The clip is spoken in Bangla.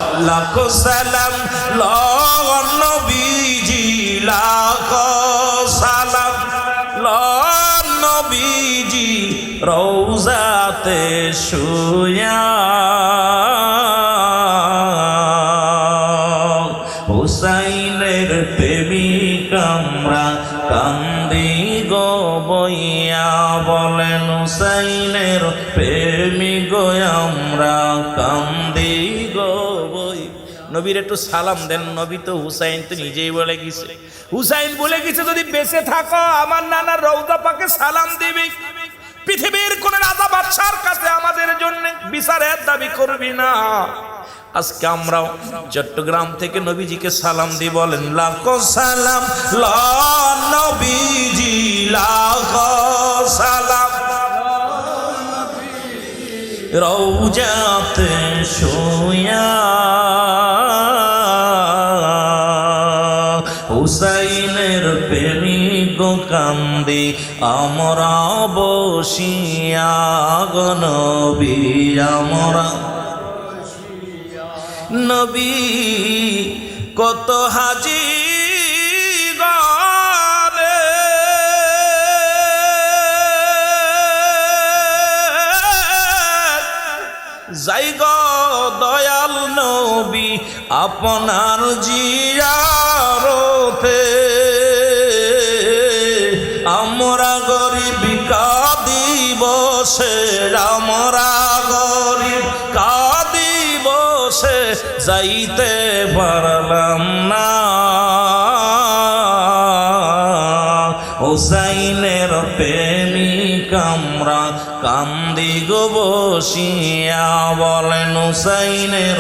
লাখো সালাম নবীজি, লাখো সালাম নবীজি রওজাতে শুয়া। হুসাইনের প্রেমিক আমরা কান্দি গো বইয়া, বলেন হুসাইনের প্রেমিক আমরা কান্দি গো বই। নবীর একটু সালাম দেন। নবী তো হুসাইন তো নিজেই বলে গেছে, হুসাইন বলে গেছে যদি বেঁচে থাকো আমার নানার রওজা পাকে সালাম দিবি, পৃথিবীর কোন রাজা বাদশার কাছে আমাদের জন্য বিচারের দাবি করবি না। আজকে আমরাও চট্টগ্রাম থেকে নবীজিকে সালাম দিই, বলেন লাখো সালাম নবীজি, লাখো সালাম রওজাতে শুয়া। হুসাইনের প্রেমিক কান্দি আমরা বসিয়া গো নবী, আমরা নবী কত হাজি গানে যাই গো দয়াল নবী আপনার জিয়ারতে। আমরা গরিব কাঁদি বসে, আমরা গরিব কাঁদি বসে যাইতে পারলাম না। হুসাইনের প্রেমিক আমরা কান্দি গো বসিয়া, বলেন হুসাইনের